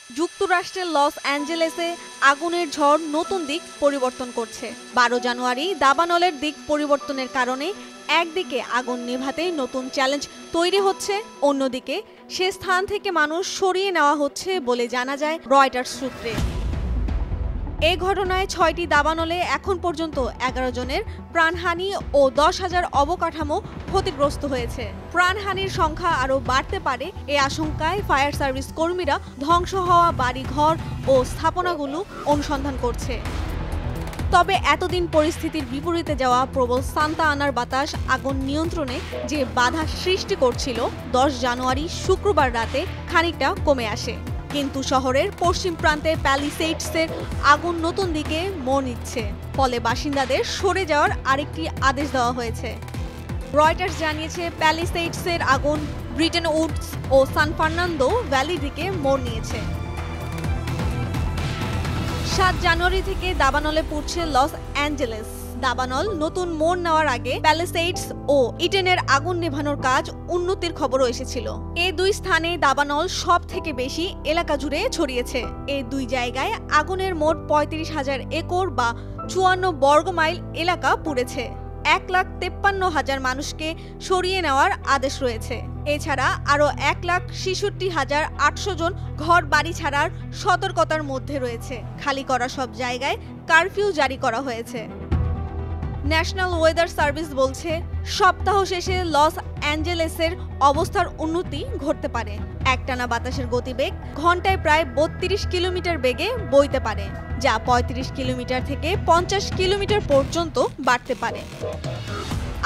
যুক্তরাষ্ট্রের লস অ্যাঞ্জেলেসে আগুনের ঝড় নতুন দিক পরিবর্তন করছে। 12 জানুয়ারি দাবানলের দিক পরিবর্তনের কারণে একদিকে আগুন নেভাতেই নতুন চ্যালেঞ্জ তৈরি হচ্ছে, অন্যদিকে সে স্থান থেকে মানুষ সরিয়ে নেওয়া হচ্ছে বলে জানা যায় রয়টার্স সূত্রে। এই ঘটনায় 6টি দাবানলে এখন পর্যন্ত 11 জনের প্রাণহানি ও 10,000 অবকাঠামো ক্ষতিগ্রস্ত হয়েছে। প্রাণহানির সংখ্যা আরও বাড়তে পারে এ আশঙ্কায় ফায়ার সার্ভিস কর্মীরা ধ্বংস হওয়া বাড়িঘর ও স্থাপনাগুলো অনুসন্ধান করছে। তবে এতদিন পরিস্থিতির বিপরীতে যাওয়া প্রবল সান্তা আনার বাতাস আগুন নিয়ন্ত্রণে যে বাধা সৃষ্টি করছিল, 10 জানুয়ারি শুক্রবার রাতে খানিকটা কমে আসে। কিন্তু শহরের পশ্চিম প্রান্তে প্যালিসেইডসের আগুন নতুন দিকে মোড় নিচ্ছে, ফলে বাসিন্দাদের সরে যাওয়ার আরেকটি আদেশ দেওয়া হয়েছে। রয়টার্স জানিয়েছে প্যালিসেইডসের আগুন ব্রিটেন উডস ও সান ফার্নান্দো ভ্যালির দিকে মোড় নিয়েছে। 7 জানুয়ারি থেকে দাবানলে পড়ছে লস অ্যাঞ্জেলেস। দাবানল নতুন মোড় নেওয়ার আগে প্যালিসেইডস ও ইটেনের আগুন নেভানোর কাজ উন্নতির খবরও এসেছিল। এই দুই স্থানে দাবানল সব থেকে বেশি এলাকা জুড়ে ছড়িয়েছে। এই দুই জায়গায় আগুনের মোট 35,000 একর বা 54 বর্গ মাইল এলাকা পুড়েছে। 1,53,000 মানুষকে সরিয়ে নেওয়ার আদেশ রয়েছে। এছাড়া আরও 1,66,800 জন ঘর বাড়ি ছাড়ার সতর্কতার মধ্যে রয়েছে। খালি করা সব জায়গায় কারফিউ জারি করা হয়েছে। ন্যাশনাল ওয়েদার সার্ভিস বলছে সপ্তাহ শেষে লস অ্যাঞ্জেলেসের অবস্থার উন্নতি ঘটতে পারে। একটানা বাতাসের গতিবেগ ঘন্টায় প্রায় 32 কিলোমিটার বেগে বইতে পারে, যা 35 কিলোমিটার থেকে 50 কিলোমিটার পর্যন্ত বাড়তে পারে।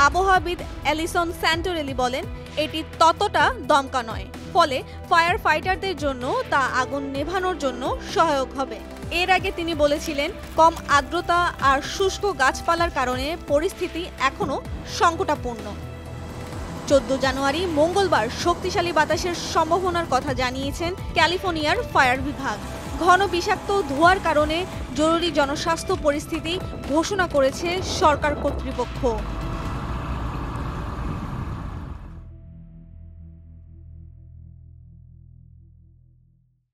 আবহাওয়াবিদ অ্যালিসন স্যান্টোরেলি বলেন, এটি ততটা দমকা নয়, ফলে ফায়ার ফাইটারদের জন্য তা আগুন নেভানোর জন্য সহায়ক হবে। এর আগে তিনি বলেছিলেন, কম আর্দ্রতা আর শুষ্ক গাছপালার কারণে পরিস্থিতি এখনও সংকটাপূর্ণ। 14 জানুয়ারি মঙ্গলবার শক্তিশালী বাতাসের সম্ভাবনার কথা জানিয়েছেন ক্যালিফোর্নিয়ার ফায়ার বিভাগ। ঘন বিষাক্ত ধোঁয়ার কারণে জরুরি জনস্বাস্থ্য পরিস্থিতি ঘোষণা করেছে সরকার কর্তৃপক্ষ।